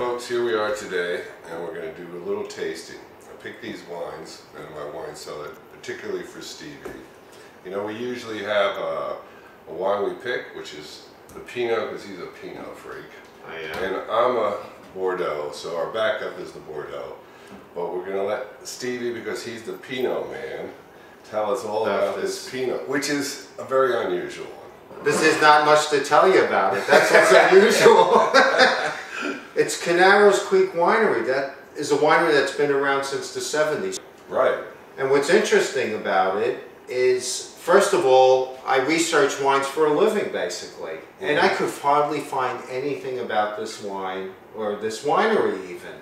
folks, here we are today, and we're going to do a little tasting. I picked these wines out of my wine cellar, particularly for Stevie. You know, we usually have a wine we pick, which is the Pinot, because he's a Pinot freak. I am. And I'm a Bordeaux, so our backup is the Bordeaux. But we're going to let Stevie, because he's the Pinot man, tell us all about this Pinot, which is a very unusual one. This is not much to tell you about it. That's what's unusual. It's Carneros Creek Winery. That is a winery that's been around since the 70s. Right. And what's interesting about it is, first of all, I research wines for a living, basically. And I could hardly find anything about this wine, or this winery even.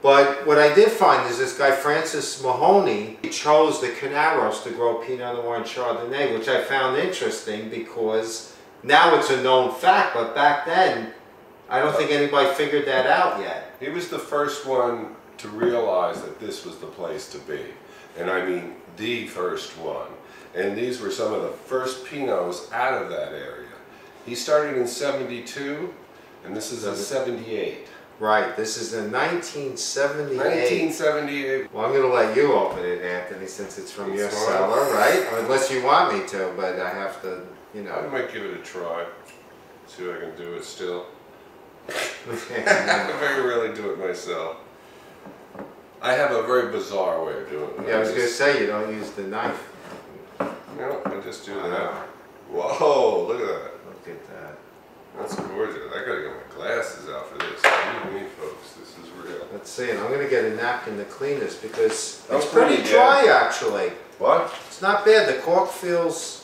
But what I did find is this guy, Francis Mahoney, he chose the Carneros to grow Pinot Noir and Chardonnay, which I found interesting because now it's a known fact, but back then, I don't think anybody figured that out yet. He was the first one to realize that this was the place to be. And I mean, the first one. And these were some of the first Pinots out of that area. He started in 72, and this is a 78. Right, this is in 1978. 1978. Well, I'm going to let you open it, Anthony, since it's from your cellar, right? Unless you want me to, but I have to, you know. I might give it a try. See if I can do it still. If I can really do it myself. I have a very bizarre way of doing it. Yeah, I was going to say, you don't use the knife. No, I just do that. Whoa, look at that. Look at that. That's gorgeous. I gotta get my glasses out for this. Believe me, folks, this is real. Let's see, and I'm going to get a napkin to clean this because Oh, it's pretty dry, actually. What? It's not bad. The cork feels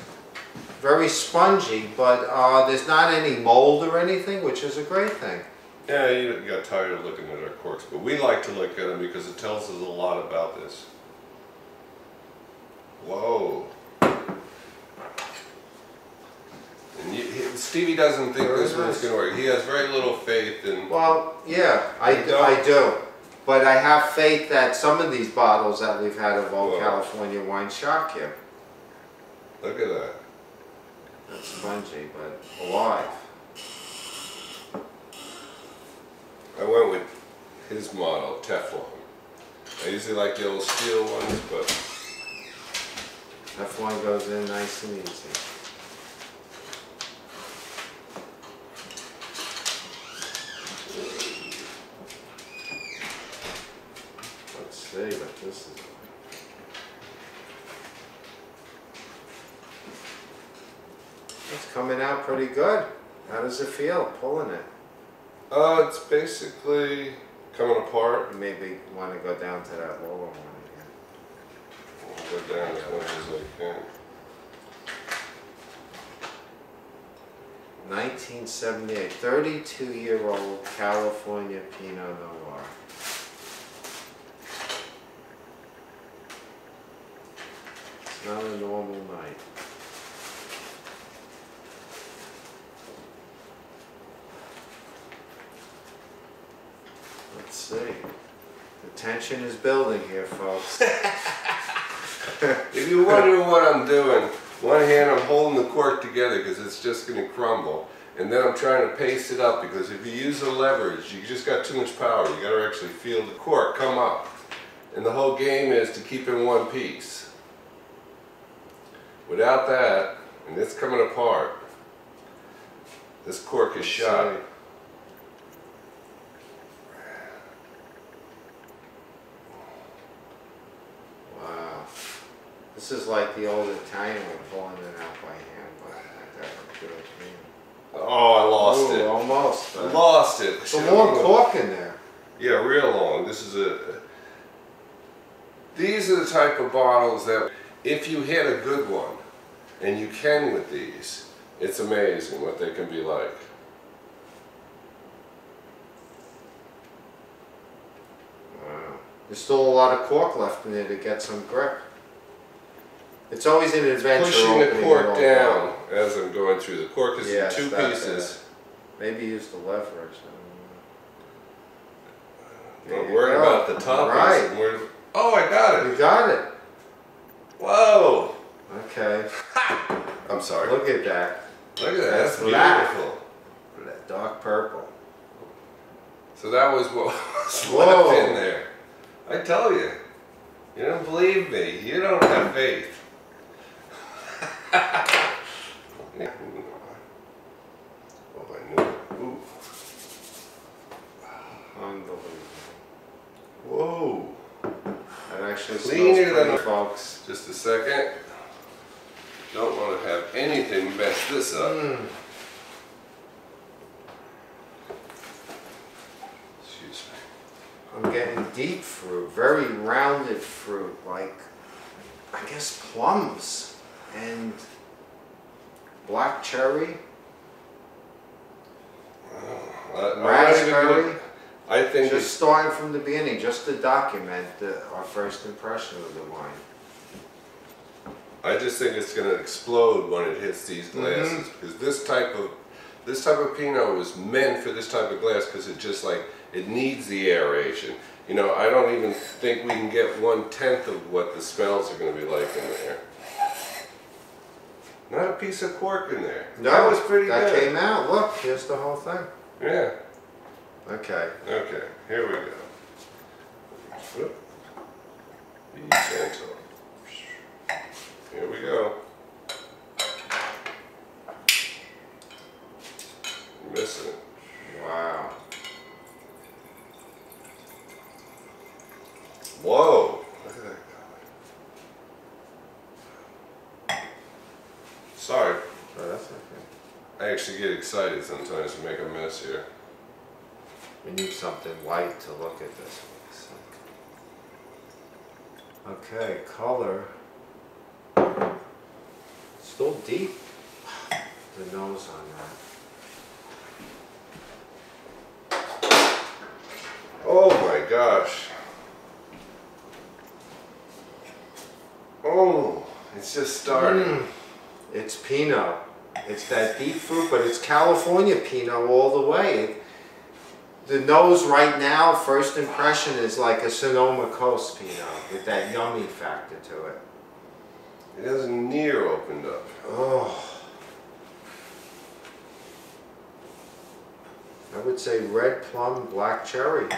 very spongy, but there's not any mold or anything, which is a great thing. Yeah, you got tired of looking at our corks, but we like to look at them because it tells us a lot about this. Whoa. And Stevie doesn't think this one's going to work. He has very little faith in... Well, yeah, I do. But I have faith that some of these bottles that we've had of Old California wine shock you. Look at that. That's spongy, but alive. I went with his model, Teflon. I usually like the old steel ones, but... Teflon goes in nice and easy. Let's see what this is like. It's coming out pretty good. How does it feel pulling it? It's basically coming apart. You maybe want to go down to that lower one again. I'll go down as much as I can. 1978, 32-year-old California Pinot Noir. It's not a normal night. Let's see. The tension is building here, folks. If you're wondering what I'm doing, one hand I'm holding the cork together because it's just going to crumble, and then I'm trying to paste it up because if you use the leverage, you just got too much power. You got to actually feel the cork come up, and the whole game is to keep in one piece. Without that, and it's coming apart, this cork is shot. This is like the old Italian one, pulling it out by hand, but I got good opinion. Oh, I lost it. Almost. I lost it. It's a long cork in there. Yeah, real long. This is these are the type of bottles that if you hit a good one, and you can with these, it's amazing what they can be like. Wow. There's still a lot of cork left in there to get some grip. It's always an adventure. Pushing the cork down as I'm going through. The cork is in two pieces. Maybe use the leverage. I'm worried about the top. Right. Oh, I got it. You got it. Whoa. Okay. I'm sorry. Look at that. Look at that. That's beautiful. That dark purple. So that was what was Whoa. left in there. I tell you, you don't believe me. You don't have faith. Oh, I knew it. Ooh. Unbelievable. Whoa. That actually Cleaner smells than pretty, a- folks. Just a second. Don't want to have anything mess this up. Excuse me. I'm getting deep fruit, very rounded fruit, like, I guess plums and black cherry, raspberry. I think Just starting from the beginning, just to document our first impression of the wine. I just think it's going to explode when it hits these glasses because this type of Pinot was meant for this type of glass because it just like it needs the aeration. You know, I don't even think we can get 1/10 of what the smells are going to be like in there. Not a piece of cork in there. No, that was pretty that good. came out. Look, here's the whole thing. Yeah. Okay. Okay. Here we go. Whoop. Be gentle. Here we go. Missing it. Wow. Whoa! Look at that guy. Sorry. Oh, that's okay. I actually get excited sometimes to make a mess here. We need something light to look at this. Okay, color. Still deep. The nose on that. Oh my gosh. Oh, it's just starting. It's Pinot. It's that deep fruit, but it's California Pinot all the way. The nose right now, first impression, is like a Sonoma Coast Pinot with that yummy factor to it. It hasn't near opened up. Oh. I would say red plum, black cherry.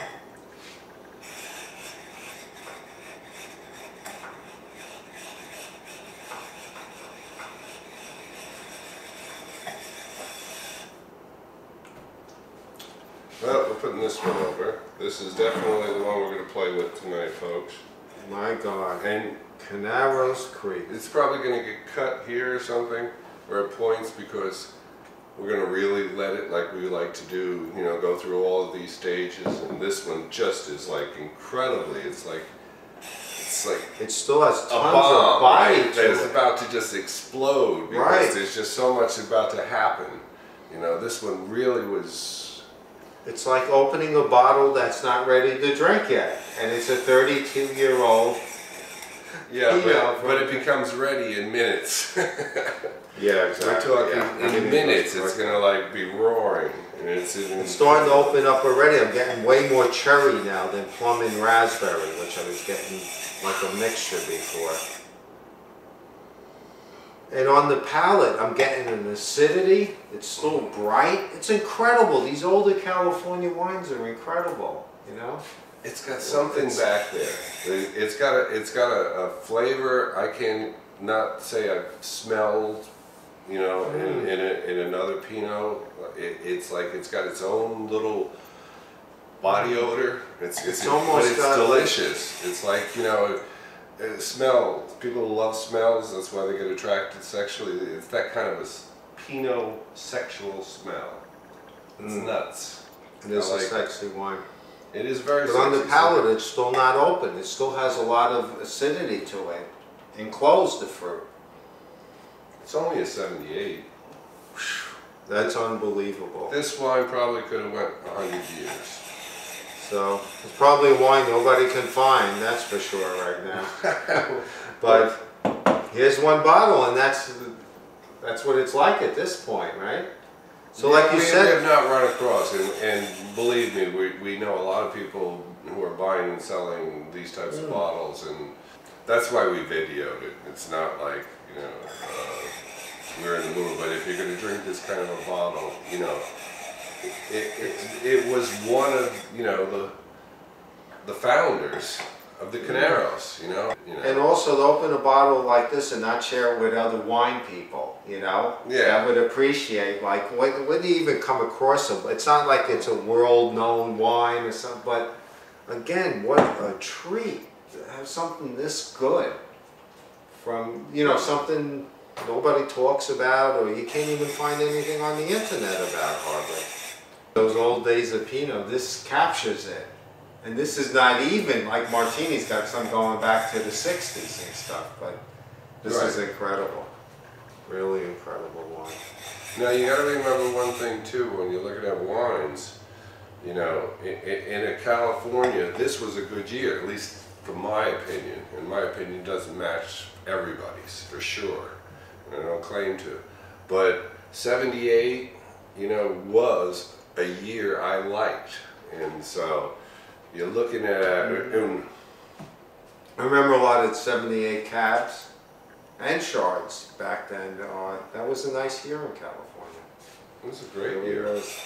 Well, we're putting this one over. This is definitely the one we're going to play with tonight, folks. My God. And Carneros Creek. it's probably going to get cut here or something, or at points, because we're going to really let it, like we like to do, you know, go through all of these stages. And this one just is like incredibly, it's like It still has a tons bomb, of body right? to That is it. about to just explode because Right. there's just so much about to happen. You know, this one really was. It's like opening a bottle that's not ready to drink yet, and it's a 32-year-old. Yeah, Yeah, but it becomes ready in minutes. Yeah, We're exactly. talking Yeah. in minutes. It's gonna like be roaring, and it's starting to open up already. I'm getting way more cherry now than plum and raspberry, which I was getting like a mixture before. And on the palate, I'm getting an acidity. It's still bright. It's incredible. These older California wines are incredible, you know? It's got something back there. It's got a flavor I can not say I've smelled, you know, in another Pinot. It's like it's got its own little body odor. It's almost but it's got delicious. It's like, you know, smell. People love smells. That's why they get attracted sexually. It's that kind of a Pinot sexual smell. It's nuts. It is I like a sexy wine. It is very But on the sexy. palate, it's still not open. It still has a lot of acidity to it. Enclosed the fruit. It's only a 78. That's unbelievable. This wine probably could have went 100 years. So it's probably a wine nobody can find, that's for sure right now. But here's one bottle, and that's what it's like at this point, right? So Yeah, like you we said, have not run across, and believe me, we know a lot of people who are buying and selling these types of bottles, and that's why we videoed it. It's not like, you know, we're in the mood, but if you're going to drink this kind of a bottle, you know, it was one of, you know, the founders of the Carneros, you know. And also to open a bottle like this and not share it with other wine people, you know, Yeah. that would appreciate, like, when do you even come across them? It's not like it's a world-known wine or something, but again, what a treat to have something this good from, you know, something nobody talks about, or you can't even find anything on the internet about hardly. Those old days of Pinot, this captures it. And this is not even, like Martini's got some going back to the 60s and stuff, but this is incredible. Really incredible wine. Now you got to remember one thing too, when you're looking at wines, you know, in California, this was a good year, at least from my opinion. And my opinion doesn't match everybody's, for sure. And I don't claim to. But 78, you know, was a year I liked. And so you're looking at, I remember a lot of 78 cabs and shards back then. That was a nice year in California. it was a great It year. was.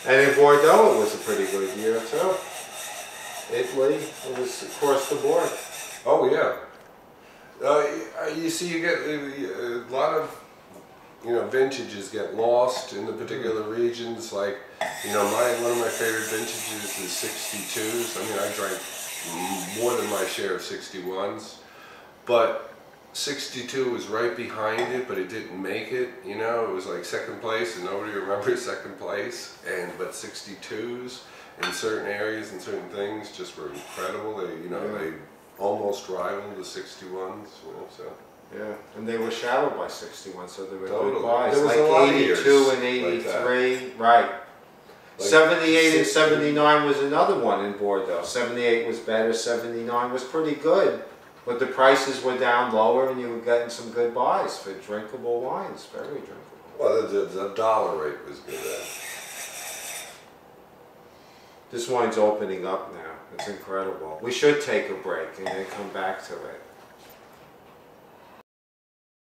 And in Bordeaux, it was a pretty good year too. Italy, it was across the board. Oh yeah. You see, you get a lot of, you know, vintages get lost in the particular regions. Like, you know, one of my favorite vintages is 62s. I mean, I drank more than my share of 61s, but 62 was right behind it, but it didn't make it. You know, it was like second place, and nobody remembers second place. But 62s in certain areas and certain things just were incredible. They, you know, they almost rivaled the 61s. You know, so. Yeah, and they were shadowed by 61, so they were Totally. good buys. There was like a lot of 82 years and 83, like right. Like 78 and 60. 79 was another one in Bordeaux. 78 was better, 79 was pretty good. But the prices were down lower and you were getting some good buys for drinkable wines, very drinkable. Well, the dollar rate was good then. This wine's opening up now. It's incredible. We should take a break and then come back to it.